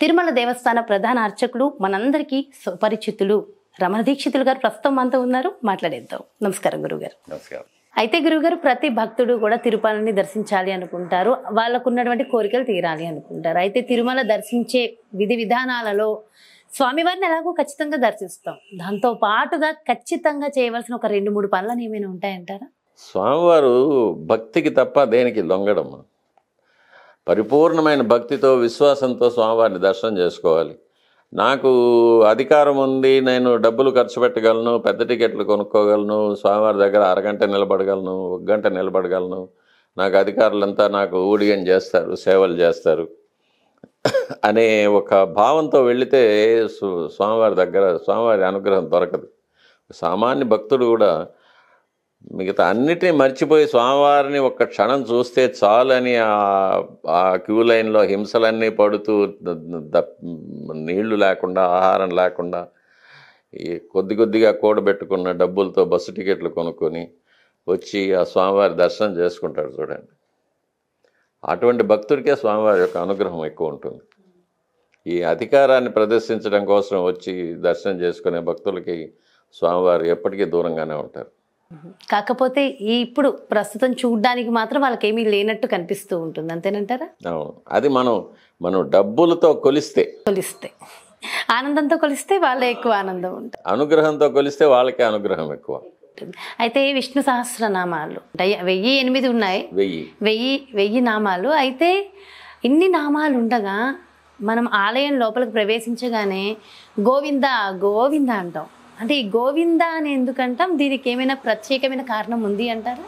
తిరుమల దేవస్థాన ప్రధాన అర్చకులు మనందరికీ సుపరిచితులు రమణ దీక్షితులు గారు ప్రస్తుతం మనతో ఉన్నారు. మాట్లాడేద్దాం. నమస్కారం గురుగారు. నమస్కారం. అయితే గురుగారు, ప్రతి భక్తుడు కూడా తిరుమలని దర్శించాలి అనుకుంటారు, వాళ్ళకు ఉన్నటువంటి కోరికలు తీరాలి అనుకుంటారు. అయితే తిరుమల దర్శించే విధి విధానాలలో స్వామివారిని ఎలాగో ఖచ్చితంగా దర్శిస్తాం, దాంతో పాటుగా ఖచ్చితంగా చేయవలసిన ఒక 2-3 పనులను ఏమైనా ఉంటాయంటారా? స్వామివారు భక్తికి తప్ప దేనికి లొంగడం. పరిపూర్ణమైన భక్తితో విశ్వాసంతో స్వామివారిని దర్శనం చేసుకోవాలి. నాకు అధికారం ఉంది, నేను డబ్బులు ఖర్చు పెట్టగలను, పెద్ద టికెట్లు కొనుక్కోగలను, స్వామివారి దగ్గర అరగంట నిలబడగలను, 1 గంట నిలబడగలను, నాకు అధికారులంతా నాకు ఊడిగం చేస్తారు, సేవలు చేస్తారు అనే ఒక భావంతో వెళితే స్వామివారి దగ్గర స్వామివారి అనుగ్రహం దొరకదు. సామాన్య భక్తుడు కూడా మిగతా అన్నిటినీ మర్చిపోయి స్వామివారిని ఒక్క క్షణం చూస్తే చాలని ఆ క్యూ లైన్లో హింసలన్నీ పడుతూ నీళ్లు లేకుండా, ఆహారం లేకుండా, ఈ కొద్దిగా కూడబెట్టుకున్న డబ్బులతో బస్సు టికెట్లు కొనుక్కొని వచ్చి ఆ స్వామివారి దర్శనం చేసుకుంటాడు. చూడండి, అటువంటి భక్తుడికే స్వామివారి యొక్క అనుగ్రహం ఎక్కువ ఉంటుంది. ఈ అధికారాన్ని ప్రదర్శించడం కోసం వచ్చి దర్శనం చేసుకునే భక్తులకి స్వామివారు ఎప్పటికీ దూరంగానే ఉంటారు. కాకపోతే ఇప్పుడు ప్రస్తుతం చూడ్డానికి మాత్రం వాళ్ళకి ఏమీ లేనట్టు కనిపిస్తూ ఉంటుంది, అంతేనంటారా? అవును, అది మనం డబ్బులతో కొలిస్తే ఆనందంతో కొలిస్తే వాళ్ళే ఎక్కువ ఆనందం ఉంటుంది, అనుగ్రహంతో కొలిస్తే వాళ్ళకే అనుగ్రహం ఎక్కువ. అయితే విష్ణు సహస్రనామాలు 1008 ఉన్నాయి, 1000 నామాలు. అయితే ఇన్ని నామాలు ఉండగా మనం ఆలయం లోపలికి ప్రవేశించగానే గోవింద గోవింద అంటాం. అంటే ఈ గోవింద అని ఎందుకంటాం? దీనికి ఏమైనా ప్రత్యేకమైన కారణం ఉంది అంటారా?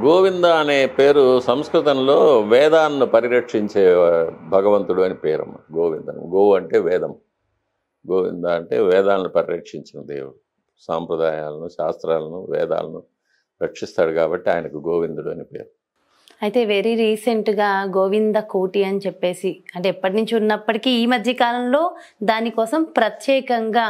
గోవింద అనే పేరు సంస్కృతంలో వేదాన్ని పరిరక్షించే భగవంతుడు అని పేరమ్మ. గోవిందం, గో అంటే వేదం, గోవింద అంటే వేదాలను పరిరక్షించిన దేవుడు. సాంప్రదాయాలను, శాస్త్రాలను, వేదాలను రక్షిస్తాడు కాబట్టి ఆయనకు గోవిందుడు అని పేరు. అయితే వెరీ రీసెంట్గా గోవింద కోటి అని చెప్పేసి, అంటే ఎప్పటి నుంచి ఉన్నప్పటికీ ఈ మధ్య కాలంలో దానికోసం ప్రత్యేకంగా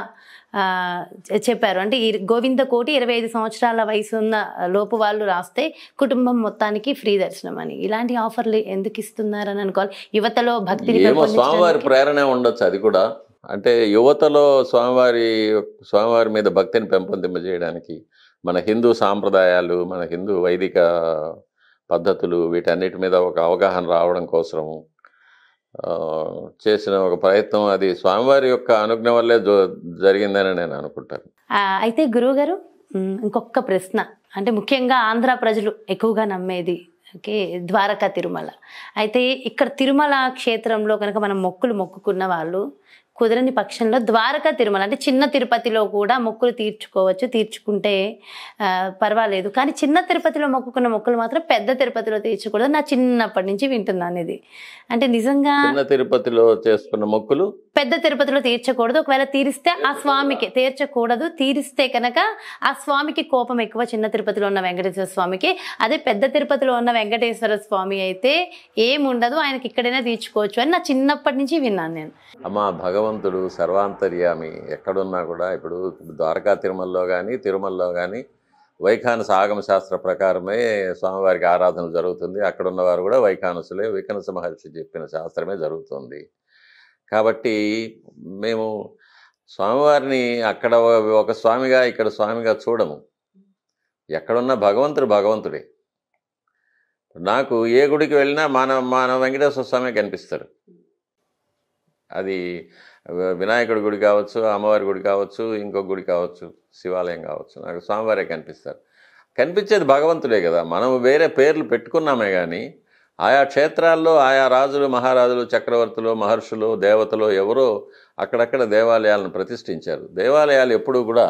చెప్పారు. అంటే ఈ గోవింద కోటి 25 సంవత్సరాల వయసు ఉన్న లోపు వాళ్ళు రాస్తే కుటుంబం మొత్తానికి ఫ్రీ దర్శనం అని. ఇలాంటి ఆఫర్లు ఎందుకు ఇస్తున్నారని అనుకోవాలి. యువతలో భక్తిని స్వామివారి ప్రేరణ ఉండొచ్చు. అది కూడా అంటే యువతలో స్వామివారి మీద భక్తిని పెంపొందింపజేయడానికి మన హిందూ సాంప్రదాయాలు, మన హిందూ వైదిక పద్ధతులు, వీటన్నిటి మీద ఒక అవగాహన రావడం కోసం చేసిన ఒక ప్రయత్నం. అది స్వామివారి యొక్క అనుజ్ఞ వల్లే జరిగిందని నేను అనుకుంటాను. అయితే గురువుగారు, ఇంకొక ప్రశ్న. అంటే ముఖ్యంగా ఆంధ్ర ప్రజలు ఎక్కువగా నమ్మేది ద్వారకా తిరుమల. అయితే ఇక్కడ తిరుమల క్షేత్రంలో కనుక మనం మొక్కుకున్న వాళ్ళు కుదరని పక్షంలో ద్వారకా తిరుమల అంటే చిన్న తిరుపతిలో కూడా మొక్కులు తీర్చుకోవచ్చు, తీర్చుకుంటే పర్వాలేదు. కానీ చిన్న తిరుపతిలో మొక్కుకున్న మొక్కులు మాత్రం పెద్ద తిరుపతిలో తీర్చకూడదు. నా చిన్నప్పటి నుంచి వింటున్నాను ఇది. అంటే నిజంగా చిన్న తిరుపతిలో చేసుకున్న మొక్కులు పెద్ద తిరుపతిలో తీర్చకూడదు. ఒకవేళ తీరిస్తే ఆ స్వామికి తీర్చకూడదు. తీరిస్తే కనుక ఆ స్వామికి కోపం ఎక్కువ, చిన్న తిరుపతిలో ఉన్న వెంకటేశ్వర స్వామికి. అదే పెద్ద తిరుపతిలో ఉన్న వెంకటేశ్వర స్వామి అయితే ఏముండదు, ఆయనకి ఇక్కడైనా తీర్చుకోవచ్చు అని నా చిన్నప్పటి నుంచి విన్నాను నేను. అమ్మా, భగవంతుడు సర్వాంతర్యామి, ఎక్కడున్నా కూడా. ఇప్పుడు ద్వారకా తిరుమలలో కానీ తిరుమలలో కానీ వైఖానస ఆగమ శాస్త్ర ప్రకారమే స్వామివారికి ఆరాధన జరుగుతుంది. అక్కడ ఉన్నవారు కూడా వైఖానసులే, వైఖానస మహర్షి చెప్పిన శాస్త్రమే జరుగుతుంది. కాబట్టి మేము స్వామివారిని అక్కడ ఒక స్వామిగా, ఇక్కడ స్వామిగా చూడము. ఎక్కడున్న భగవంతుడే. నాకు ఏ గుడికి వెళ్ళినా మన వెంకటేశ్వర స్వామి కనిపిస్తారు. అది వినాయకుడి గుడి కావచ్చు, అమ్మవారి గుడి కావచ్చు, ఇంకో గుడి కావచ్చు, శివాలయం కావచ్చు, నాకు స్వామివారే కనిపిస్తారు. కనిపించేది భగవంతుడే కదా. మనం వేరే పేర్లు పెట్టుకున్నామే కానీ ఆయా క్షేత్రాల్లో ఆయా రాజులు, మహారాజులు, చక్రవర్తులు, మహర్షులు, దేవతలు ఎవరో అక్కడక్కడ దేవాలయాలను ప్రతిష్ఠించారు. దేవాలయాలు ఎప్పుడూ కూడా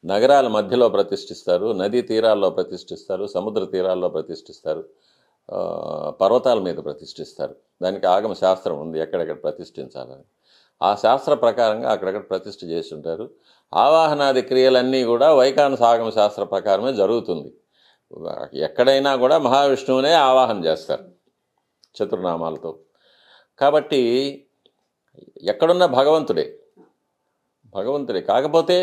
నగరాల మధ్యలో ప్రతిష్ఠిస్తారు, నదీ తీరాల్లో ప్రతిష్ఠిస్తారు, సముద్ర తీరాల్లో ప్రతిష్ఠిస్తారు, పర్వతాల మీద ప్రతిష్ఠిస్తారు. దానికి ఆగమ శాస్త్రం ఉంది ఎక్కడెక్కడ ప్రతిష్ఠించాలని. ఆ శాస్త్ర ప్రకారంగా అక్కడక్కడ ప్రతిష్ఠ చేసి ఉంటారు. ఆవాహనాది క్రియలన్నీ కూడా వైఖానస ఆగమ శాస్త్ర ప్రకారమే జరుగుతుంది. ఎక్కడైనా కూడా మహావిష్ణువునే ఆవాహన చేస్తారు చతుర్నామాలతో. కాబట్టి ఎక్కడున్న భగవంతుడే. కాకపోతే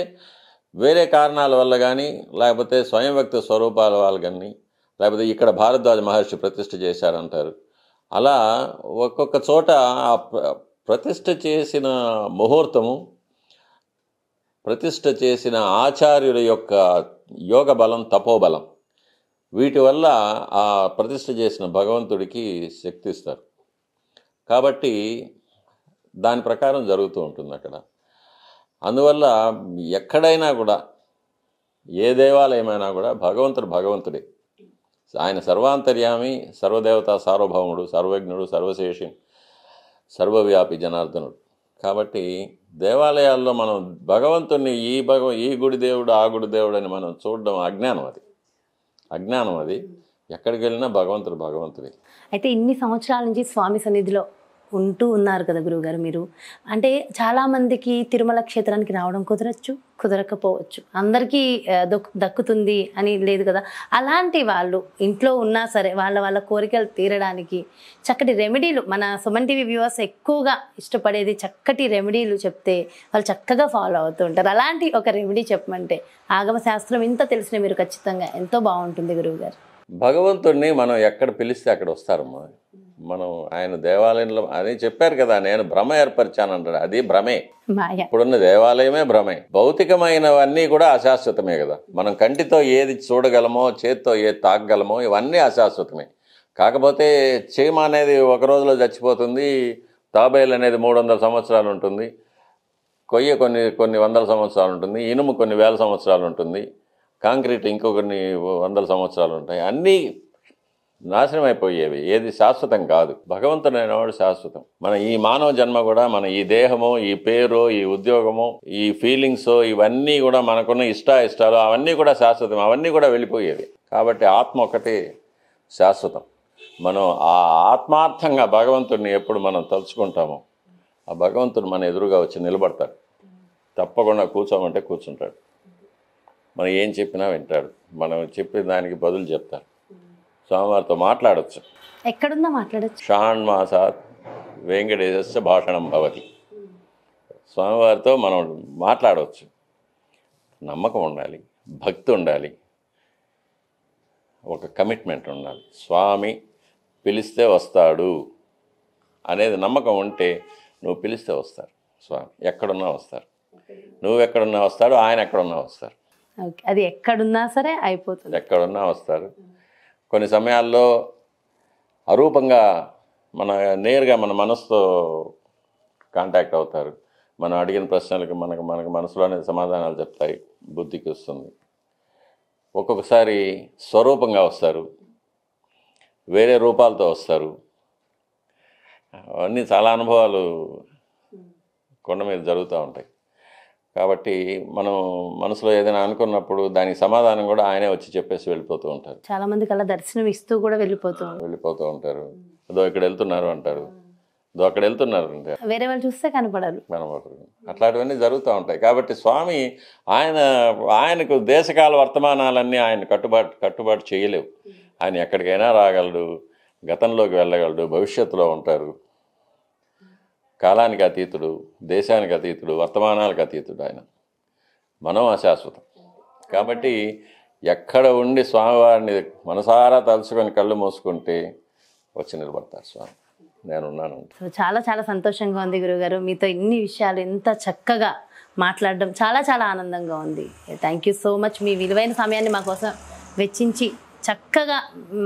వేరే కారణాల వల్ల కానీ, లేకపోతే స్వయం వ్యక్త స్వరూపాల వల్ల కానీ, లేకపోతే ఇక్కడ భారద్వాజ మహర్షి ప్రతిష్ఠ చేశారంటారు. అలా ఒక్కొక్క చోట ప్రతిష్ఠ చేసిన ముహూర్తము, ప్రతిష్ఠ చేసిన ఆచార్యుల యొక్క యోగ బలం, తపోబలం, వీటి వల్ల ఆ ప్రతిష్ఠ చేసిన భగవంతుడికి శక్తి ఇస్తారు. కాబట్టి దాని ప్రకారం జరుగుతూ ఉంటుంది అక్కడ. అందువల్ల ఎక్కడైనా కూడా, ఏ దేవాలయమైనా కూడా భగవంతుడే. ఆయన సర్వాంతర్యామి, సర్వదేవతా సార్వభౌముడు, సర్వజ్ఞుడు, సర్వశేషి, సర్వవ్యాపి జనార్దనుడు. కాబట్టి దేవాలయాల్లో మనం భగవంతుణ్ణి ఈ గుడి దేవుడు, ఆ గుడి దేవుడు అని మనం చూడడం అజ్ఞానం అది. ఎక్కడికి వెళ్ళినా భగవంతుడే. అయితే ఇన్ని సంవత్సరాల నుంచి స్వామి సన్నిధిలో ఉంటూ ఉన్నారు కదా గురువుగారు మీరు. అంటే చాలామందికి తిరుమల క్షేత్రానికి రావడం కుదరకపోవచ్చు, అందరికీ దక్కుతుంది అని లేదు కదా. అలాంటి వాళ్ళు ఇంట్లో ఉన్నా సరే వాళ్ళ కోరికలు తీరడానికి చక్కటి రెమెడీలు, మన సుమన్ టీవీ వ్యూవర్స్ ఎక్కువగా ఇష్టపడేది చక్కటి రెమెడీలు చెప్తే వాళ్ళు చక్కగా ఫాలో అవుతూ ఉంటారు. అలాంటి ఒక రెమెడీ చెప్పమంటే, ఆగమ శాస్త్రం ఇంత తెలిసిన మీరు ఖచ్చితంగా ఎంతో బాగుంటుంది గురువుగారు. భగవంతుడిని మనం ఎక్కడ పిలిస్తే అక్కడ వస్తారమ్మా. మనం ఆయన దేవాలయంలో అని చెప్పారు కదా, నేను భ్రమ ఏర్పరిచానంటాడు, అది భ్రమే. ఇప్పుడున్న దేవాలయమే భ్రమే. భౌతికమైనవన్నీ కూడా అశాశ్వతమే కదా. మనం కంటితో ఏది చూడగలమో, చేతితో ఏది తాకగలమో ఇవన్నీ అశాశ్వతమే. కాకపోతే చీమ అనేది ఒక రోజులో చచ్చిపోతుంది, తాబేలు అనేది 300 సంవత్సరాలు ఉంటుంది, కొయ్య కొన్ని వందల సంవత్సరాలు ఉంటుంది, ఇనుము కొన్ని వేల సంవత్సరాలు ఉంటుంది, కాంక్రీట్ ఇంకో కొన్ని వందల సంవత్సరాలు ఉంటాయి. అన్నీ నాశనం అయిపోయేవి, ఏది శాశ్వతం కాదు. భగవంతుడు అనేవాడు శాశ్వతం. మన ఈ మానవ జన్మ కూడా, మన ఈ దేహము, ఈ పేరు, ఈ ఉద్యోగము, ఈ ఫీలింగ్స్, ఇవన్నీ కూడా మనకున్న ఇష్టాలు అవన్నీ కూడా శాశ్వతం, అవన్నీ కూడా వెళ్ళిపోయేవి. కాబట్టి ఆత్మ ఒకటి శాశ్వతం. మనం ఆ ఆత్మార్థంగా భగవంతుడిని ఎప్పుడు మనం తలుచుకుంటామో ఆ భగవంతుడు మన ఎదురుగా వచ్చి నిలబడతాడు. తప్పకుండా కూర్చోమంటే కూర్చుంటాడు, మనం ఏం చెప్పినా వింటాడు, మనం చెప్పిన దానికి బదులు చెప్తాడు. స్వామివారితో మాట్లాడచ్చు. ఎక్కడున్నా మాట్లాడచ్చు. షాణ్మాసాత్ వెంకటేశస్య భాషణం భవతి. స్వామివారితో మనం మాట్లాడవచ్చు. నమ్మకం ఉండాలి, భక్తి ఉండాలి, ఒక కమిట్మెంట్ ఉండాలి. స్వామి పిలిస్తే వస్తాడు అనేది నమ్మకం ఉంటే నువ్వు పిలిస్తే వస్తారు స్వామి. ఎక్కడున్నా వస్తారు, నువ్వు ఎక్కడున్నా వస్తాడు, ఆయన ఎక్కడున్నా వస్తారు. అది ఎక్కడున్నా సరే అయిపోతుంది, ఎక్కడున్నా వస్తారు. కొన్ని సమయాల్లో అరూపంగా నేరుగా మన మనసుతో కాంటాక్ట్ అవుతారు. మనం అడిగిన ప్రశ్నలకు మనకు మనసులోనే సమాధానాలు చెప్తాయి, బుద్ధికి వస్తుంది. ఒక్కొక్కసారి స్వరూపంగా వస్తారు, వేరే రూపాలతో వస్తారు. అవన్నీ చాలా అనుభవాలు కొండ మీద జరుగుతూ ఉంటాయి. కాబట్టి మనం మనసులో ఏదైనా అనుకున్నప్పుడు దానికి సమాధానం కూడా ఆయనే వచ్చి చెప్పేసి వెళ్ళిపోతూ ఉంటారు. చాలా మందికి అలా దర్శనం ఇస్తూ కూడా వెళ్ళిపోతూ ఉంటారు. అదో ఇక్కడ వెళ్తున్నారు అంటారు, అదో అక్కడ వెళ్తున్నారు అంటే వేరే వాళ్ళు చూస్తే కనపడరు. అట్లాంటివన్నీ జరుగుతూ ఉంటాయి. కాబట్టి స్వామి ఆయనకు దేశకాల వర్తమానాలన్నీ ఆయన కట్టుబాటు చేయలేవు. ఆయన ఎక్కడికైనా రాగలడు, గతంలోకి వెళ్ళగలడు, భవిష్యత్తులో ఉంటారు. కాలానికి అతీతుడు, దేశానికి అతీతుడు, వర్తమానాలకు అతీతుడు ఆయన. మనం అశాశ్వతం. కాబట్టి ఎక్కడ ఉండి స్వామివారిని మనసారా తలుచుకొని కళ్ళు మూసుకుంటే వచ్చి నిలబడతారు స్వామి, నేనున్నాను. సో చాలా చాలా సంతోషంగా ఉంది గురువుగారు, మీతో ఇన్ని విషయాలు ఎంత చక్కగా మాట్లాడడం చాలా చాలా ఆనందంగా ఉంది. Thank you so much. మీ విలువైన సమయాన్ని మా కోసం వెచ్చించి చక్కగా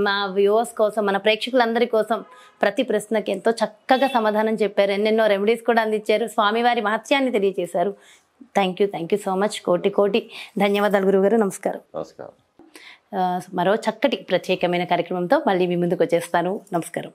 మా వ్యూవర్స్ కోసం, మన ప్రేక్షకులందరి కోసం ప్రతి ప్రశ్నకి ఎంతో చక్కగా సమాధానం చెప్పారు. ఎన్నెన్నో రెమెడీస్ కూడా అందించారు, స్వామివారి మహత్యాన్ని తెలియజేశారు. Thank you so much. కోటి ధన్యవాదాలు గురువుగారు. నమస్కారం. నమస్కారం. మరో చక్కటి ప్రత్యేకమైన కార్యక్రమంతో మళ్ళీ మీ ముందుకు వచ్చేస్తాను. నమస్కారం.